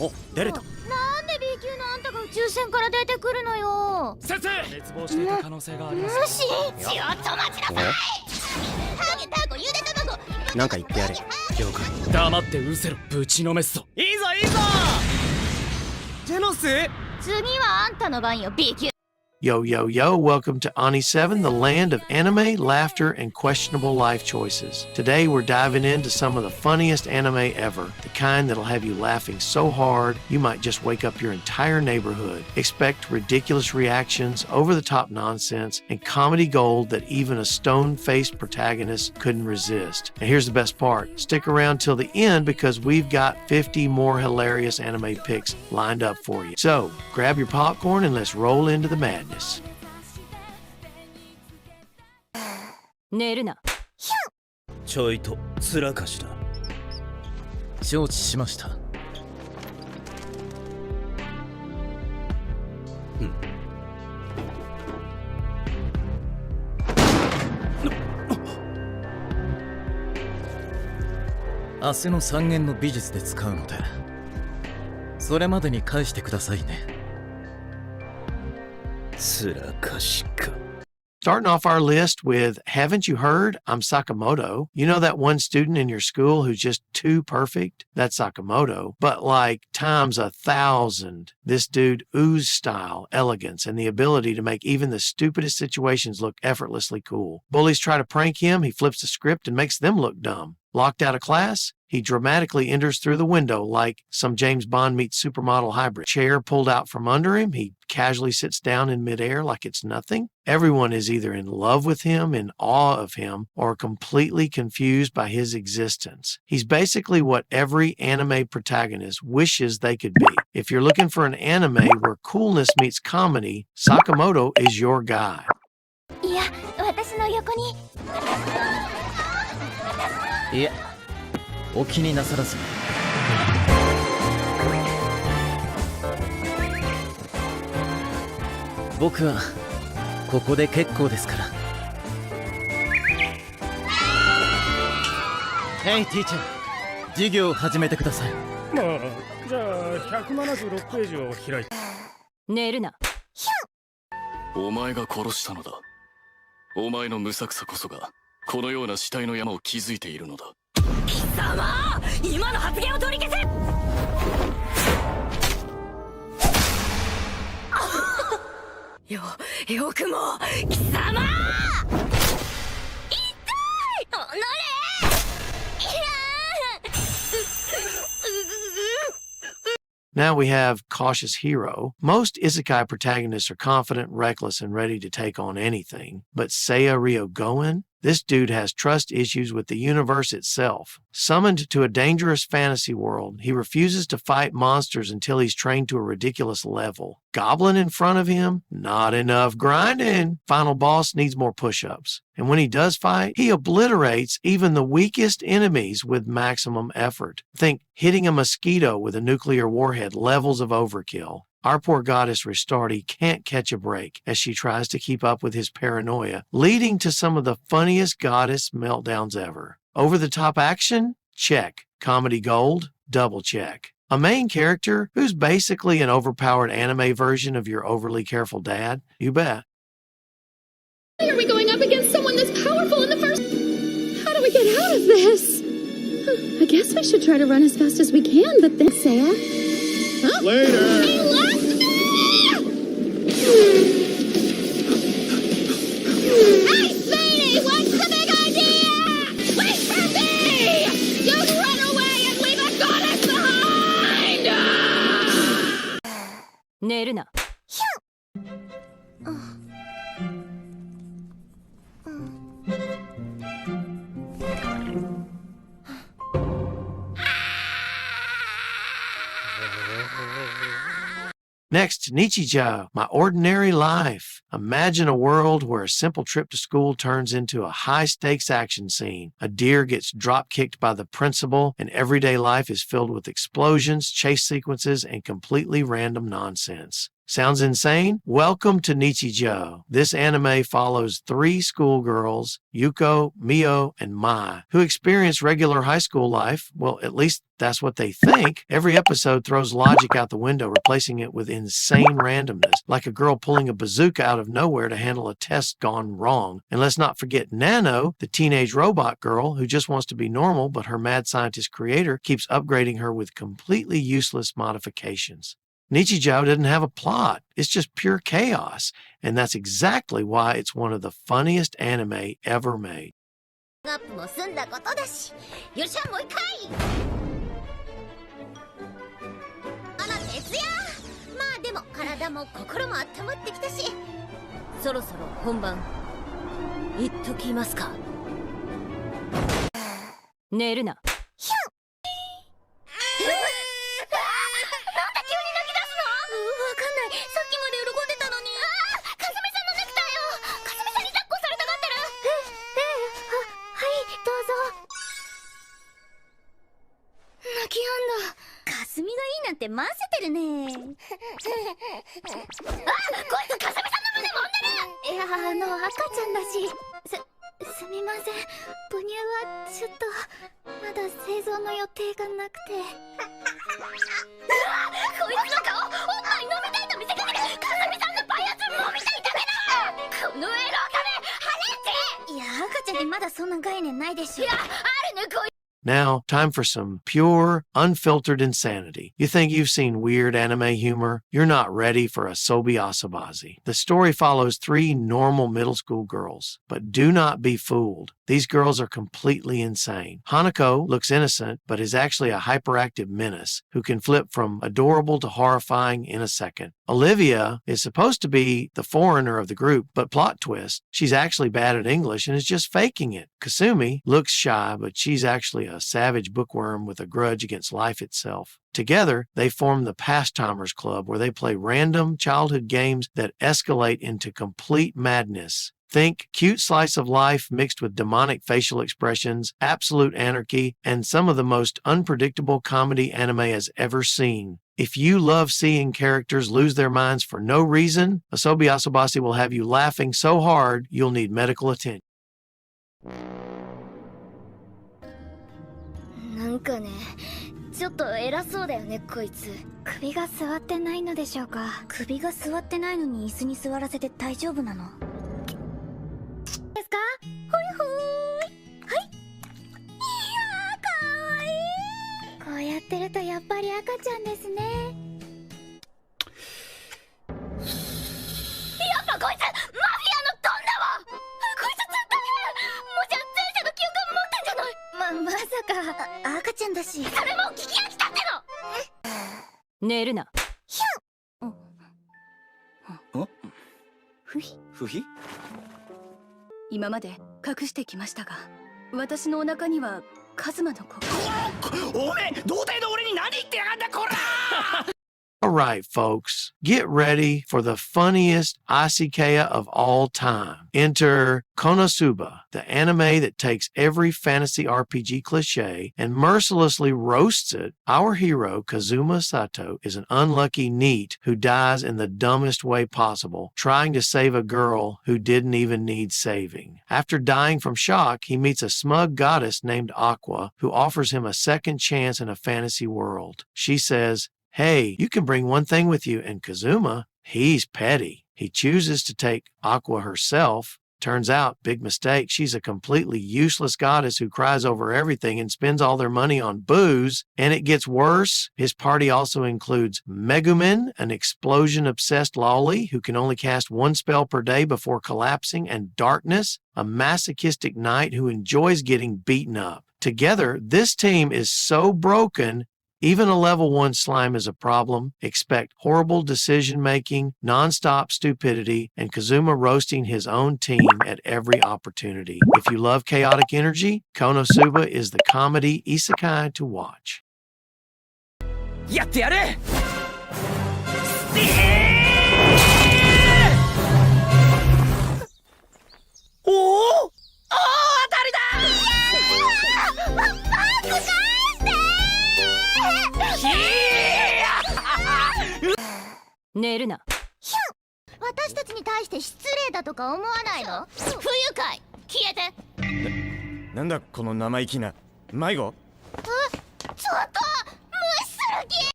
お、出れた。なんで B 級のあんたが宇宙船から出てくるのよ。先生、滅亡していた可能性があります。無視。ちょっと待ちなさい。ハゲタコゆで卵。なんか言ってやれ。了解。黙ってうせろ、ぶちのめすぞ。いいぞいいぞ。ジェノス。次はあんたの番よ B 級。 Yo, yo, yo, welcome to Ani 7, the land of anime, laughter, and questionable life choices. Today we're diving into some of the funniest anime ever, the kind that'll have you laughing so hard you might just wake up your entire neighborhood. Expect ridiculous reactions, over-the-top nonsense, and comedy gold that even a stone-faced protagonist couldn't resist. And here's the best part. Stick around till the end because we've got 50 more hilarious anime picks lined up for you. So, grab your popcorn and let's roll into the madness. 寝るな。ちょいとつらかした。承知しました。明日の3限の美術で使うので、それまでに返してくださいね。つらかしか。Starting off our list with, haven't you heard? I'm Sakamoto. You know that one student in your school who's just too perfect? That's Sakamoto. But like times 1,000. This dude oozes style, elegance, and the ability to make even the stupidest situations look effortlessly cool. Bullies try to prank him, he flips the script and makes them look dumb. Locked out of class, he dramatically enters through the window like some James Bond meets supermodel hybrid. Chair pulled out from under him, he casually sits down in midair like it's nothing. Everyone is either in love with him, in awe of him, or completely confused by his existence. He's basically what every anime protagonist wishes they could be. If you're looking for an anime where coolness meets comedy, Sakamoto is your guy. いや、私の横に。いや、お気になさらず。僕はここで結構ですから。Hey teacher、授業を始めてください。まあ、じゃあ176ページを開いて。寝るな。お前が殺したのだ。お前の無策さこそがこのような死体の山を築いているのだ。貴様、今の発言を取り消せ。よくも貴様。痛い。なれ。Now we have Cautious Hero. Most isekai protagonists are confident, reckless, and ready to take on anything. But Seiya Ryogoen? This dude has trust issues with the universe itself. Summoned to a dangerous fantasy world, he refuses to fight monsters until he's trained to a ridiculous level. Goblin in front of him? Not enough grinding. Final boss needs more push-ups. And when he does fight, he obliterates even the weakest enemies with maximum effort. Think hitting a mosquito with a nuclear warhead levels of overkill. Our poor goddess Ristardi can't catch a break as she tries to keep up with his paranoia, leading to some of the funniest goddess meltdowns ever. Over-the-top action? Check. Comedy gold? Double check. A main character who's basically an overpowered anime version of your overly careful dad? You bet. Why are we going up against someone this powerful in the first... How do we get out of this? I guess we should try to run as fast as we can, but then... Seiya? Huh? Later! He left me! Hey, Sadie! What's the big idea? Wait for me! Don't run away and leave a goddess behind! 寝るな。Next, Nichijou, My Ordinary Life. Imagine a world where a simple trip to school turns into a high-stakes action scene. A deer gets drop-kicked by the principal, and everyday life is filled with explosions, chase sequences, and completely random nonsense. Sounds insane? Welcome to Nichijou. This anime follows 3 schoolgirls, Yuko, Mio, and Mai, who experience regular high school life. Well, at least that's what they think. Every episode throws logic out the window, replacing it with insane randomness, like a girl pulling a bazooka out of nowhere to handle a test gone wrong. And let's not forget Nano, the teenage robot girl who just wants to be normal, but her mad scientist creator keeps upgrading her with completely useless modifications. Nichijou didn't have a plot. It's just pure chaos. And that's exactly why it's one of the funniest anime ever made. アップも済んだことだし、よっしゃもう一回。あら徹夜。まあでも体も心も温まってきたし、そろそろ本番行っときますか。寝るな。なんで急に泣き出すの？わかんない。さっきまで喜んでたのに。かすみさんのネクタイよ。かすみさんに抱っこされたがってる。はいどうぞ。泣き止んだ。かすみがいいなんて混ぜてるね。こいつかすみさんの胸揉んでる。いや赤ちゃんだし。すみません。母乳はちょっとまだ製造の予定がなくて。こいつの顔、おっぱい飲みたいと見せかけて、かすみさんのパイアス揉みたいだけだ。このエロ金、ハレンチ。いや赤ちゃんにまだそんな概念ないでしょ。いやあるねこい。Now, time for some pure, unfiltered insanity. You think you've seen weird anime humor? You're not ready for Asobi Asobazi. The story follows 3 normal middle school girls. But do not be fooled. These girls are completely insane. Hanako looks innocent, but is actually a hyperactive menace who can flip from adorable to horrifying in a second. Olivia is supposed to be the foreigner of the group, but plot twist, she's actually bad at English and is just faking it. Kasumi looks shy, but she's actually a savage bookworm with a grudge against life itself. Together, they form the Pastimers Club, where they play random childhood games that escalate into complete madness. Think cute slice of life mixed with demonic facial expressions, absolute anarchy, and some of the most unpredictable comedy anime has ever seen. If you love seeing characters lose their minds for no reason, Asobi Asobase will have you laughing so hard you'll need medical attention. なんかね、ちょっと偉そうだよねこいつ。首が座ってないのでしょうか。首が座ってないのに椅子に座らせて大丈夫なのですか？ほいほーい。はい。いやーかわいい。こうやってるとやっぱり赤ちゃんですね。やっぱこいつマフィアのドンだわ。こいつずっともしや前世の記憶持ってんじゃない。まさか赤ちゃんだし。それも聞き飽きたっての。寝るな。ひゅん。ふひ不比今まで隠してきましたが、私のお腹にはカズマの子が。おめえ童貞の俺に何言ってやがんだこら。All right, folks, get ready for the funniest isekai of all time. Enter Konosuba, the anime that takes every fantasy RPG cliche and mercilessly roasts it. Our hero, Kazuma Sato, is an unlucky NEET who dies in the dumbest way possible, trying to save a girl who didn't even need saving. After dying from shock, he meets a smug goddess named Aqua, who offers him a second chance in a fantasy world. She says, "Hey, you can bring one thing with you," and Kazuma, he's petty. He chooses to take Aqua herself. Turns out, big mistake, she's a completely useless goddess who cries over everything and spends all their money on booze. And it gets worse. His party also includes Megumin, an explosion-obsessed lolly who can only cast 1 spell per day before collapsing, and Darkness, a masochistic knight who enjoys getting beaten up. Together, this team is so broken, even a level 1 slime is a problem. Expect horrible decision-making, non-stop stupidity, and Kazuma roasting his own team at every opportunity. If you love chaotic energy, Konosuba is the comedy isekai to watch. やってやる。おお、当たりだ。寝るな。私たちに対して失礼だとか思わないの？不愉快。消えて。なんだこの生意気な迷子。ちょっと無視する気。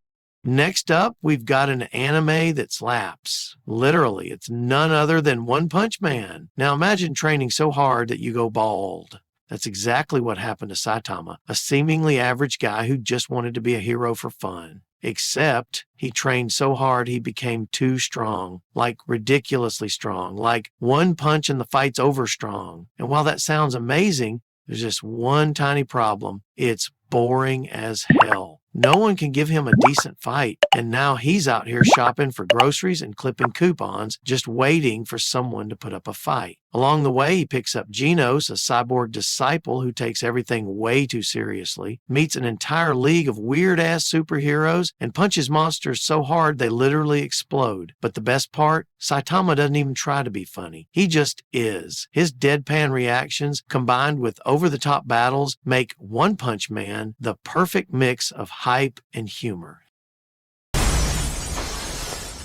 Next up, we've got an anime that slaps. Literally, it's none other than One Punch Man. Now imagine training so hard that you go bald. That's exactly what happened to Saitama, a seemingly average guy who just wanted to be a hero for fun. Except he trained so hard he became too strong, like ridiculously strong, like one punch and the fight's over strong. And while that sounds amazing, there's just one tiny problem. It's boring as hell. No one can give him a decent fight, and now he's out here shopping for groceries and clipping coupons, just waiting for someone to put up a fight. Along the way, he picks up Genos, a cyborg disciple who takes everything way too seriously, meets an entire league of weird-ass superheroes, and punches monsters so hard they literally explode. But the best part? Saitama doesn't even try to be funny. He just is. His deadpan reactions, combined with over-the-top battles, make One Punch Man the perfect mix of hype and humor.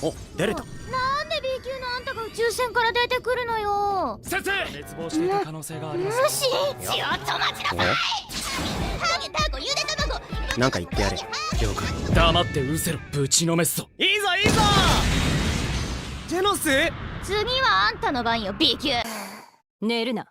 お、出れた。なんで B 級のあんたが宇宙船から出てくるのよ。先生滅亡していた可能性があります無視。ちょっと待ちなさい。ハゲタコゆで卵。なんか言ってやれ。了解。黙ってうせろぶちのめっそ。いいぞいいぞ。ジェノス。次はあんたの番よ B 級。寝るな。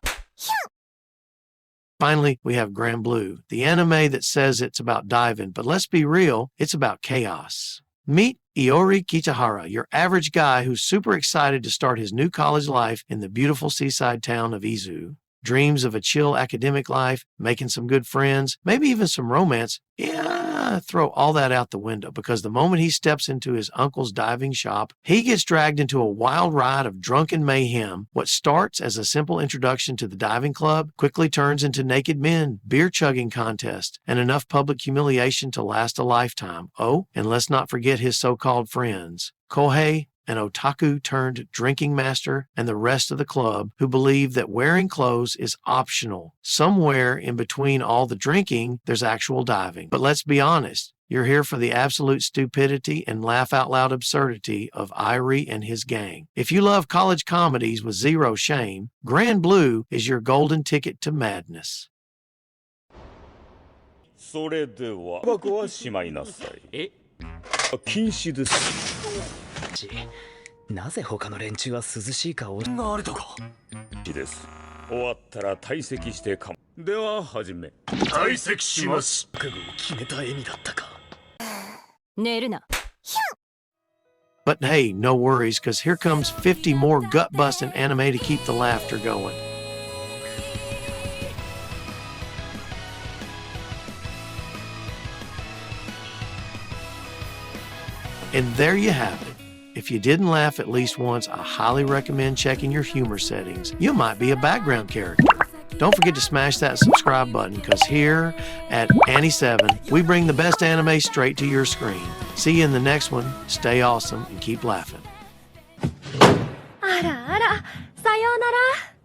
Finally, we have Grand Blue, the anime that says it's about diving, but let's be real, it's about chaos. Meet Iori Kitahara, your average guy who's super excited to start his new college life in the beautiful seaside town of Izu. Dreams of a chill academic life, making some good friends, maybe even some romance. Yeah, throw all that out the window because the moment he steps into his uncle's diving shop, he gets dragged into a wild ride of drunken mayhem. What starts as a simple introduction to the diving club quickly turns into naked men, beer chugging contest, and enough public humiliation to last a lifetime. Oh, and let's not forget his so-called friends. Kohei, an otaku turned drinking master, and the rest of the club who believe that wearing clothes is optional. Somewhere in between all the drinking, there's actual diving. But let's be honest, you're here for the absolute stupidity and laugh-out-loud absurdity of Irie and his gang. If you love college comedies with zero shame, Grand Blue is your golden ticket to madness. それではタバコはしまいなさい。禁止です。なぜ他の連中は涼しい顔があるとか。です。終わったら退席してかも。では始め。退席します。覚悟を決めた笑みだったか。寝るな。But hey, no worries, because here comes 50 more gut-busting anime to keep the laughter going. And there you have it. If you didn't laugh at least once, I highly recommend checking your humor settings. You might be a background character. Don't forget to smash that subscribe button, because here at Annie7, we bring the best anime straight to your screen. See you in the next one. Stay awesome and keep laughing. あらあら、さようなら。